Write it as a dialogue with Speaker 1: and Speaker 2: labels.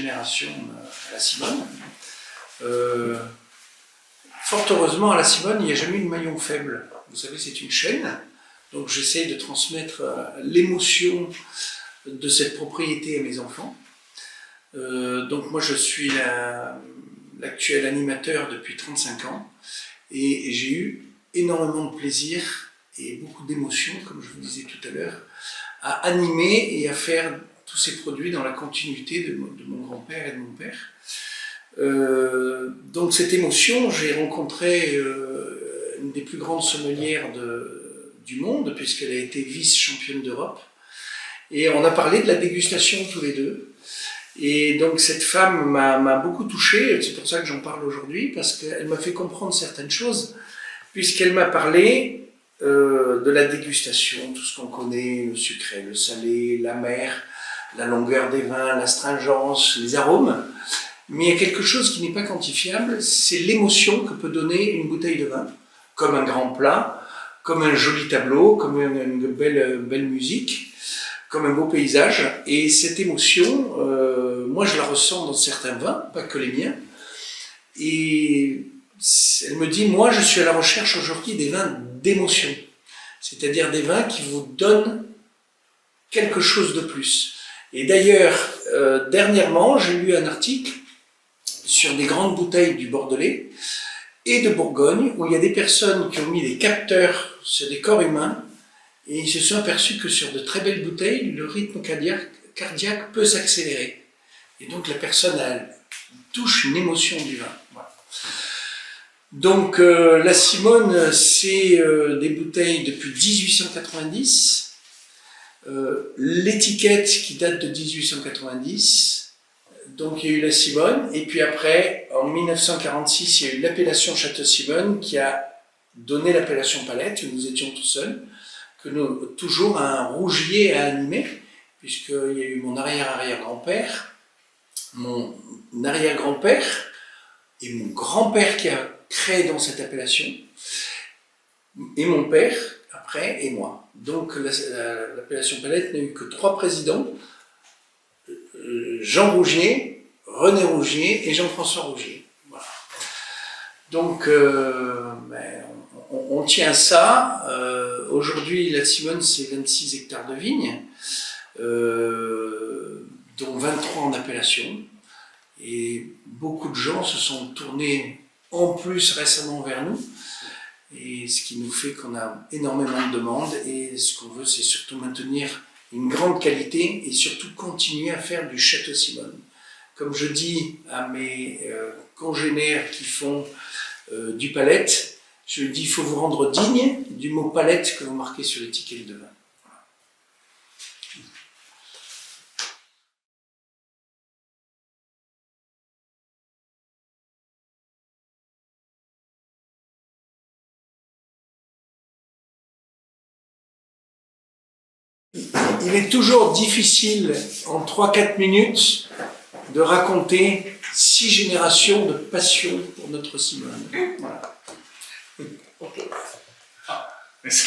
Speaker 1: génération à la Simone. Fort heureusement, à la Simone, il n'y a jamais eu de maillon faible. Vous savez, c'est une chaîne, donc j'essaie de transmettre l'émotion de cette propriété à mes enfants. Donc moi, je suis l'actuel animateur depuis 35 ans, et j'ai eu énormément de plaisir et beaucoup d'émotion, comme je vous disais tout à l'heure, à animer et à faire tous ces produits dans la continuité de mon grand-père et de mon père. Donc cette émotion, j'ai rencontré une des plus grandes sommelières du monde, puisqu'elle a été vice-championne d'Europe, et on a parlé de la dégustation tous les deux. Et donc cette femme m'a beaucoup touché, c'est pour ça que j'en parle aujourd'hui, parce qu'elle m'a fait comprendre certaines choses, puisqu'elle m'a parlé de la dégustation, tout ce qu'on connaît, le sucré, le salé, l'amer, la longueur des vins, l'astringence, les arômes. Mais il y a quelque chose qui n'est pas quantifiable, c'est l'émotion que peut donner une bouteille de vin, comme un grand plat, comme un joli tableau, comme une belle musique, comme un beau paysage. Et cette émotion, moi je la ressens dans certains vins, pas que les miens. Et elle me dit, moi je suis à la recherche aujourd'hui des vins d'émotion, c'est-à-dire des vins qui vous donnent quelque chose de plus. Et d'ailleurs, dernièrement, j'ai lu un article sur des grandes bouteilles du Bordelais et de Bourgogne, où il y a des personnes qui ont mis des capteurs sur des corps humains, et ils se sont aperçus que sur de très belles bouteilles, le rythme cardiaque peut s'accélérer. Et donc la personne touche une émotion du vin. Voilà. Donc la Simone, c'est des bouteilles depuis 1890, l'étiquette qui date de 1890, donc il y a eu la Simone, et puis après, en 1946, il y a eu l'appellation Château-Simone qui a donné l'appellation Palette, nous étions tout seuls, toujours un rougier à animer, puisqu'il y a eu mon arrière-arrière-grand-père, mon arrière-grand-père et mon grand-père qui a créé dans cette appellation, et mon père, après, et moi. Donc l'appellation Palette n'a eu que 3 présidents, Jean Rougier, René Rougier et Jean-François Rougier. Voilà. Donc on tient ça. Aujourd'hui, la Simone, c'est 26 hectares de vignes, dont 23 en appellation. Et beaucoup de gens se sont tournés en plus récemment vers nous. Et ce qui nous fait qu'on a énormément de demandes. Et ce qu'on veut, c'est surtout maintenir une grande qualité et surtout continuer à faire du Château Simone. Comme je dis à mes congénères qui font du palette, je dis il faut vous rendre digne du mot palette que vous marquez sur l'étiquette de vin. Il est toujours difficile, en 3-4 minutes, de raconter 6 générations de passion pour notre Simone. Voilà.
Speaker 2: Ok.
Speaker 3: Ah, merci.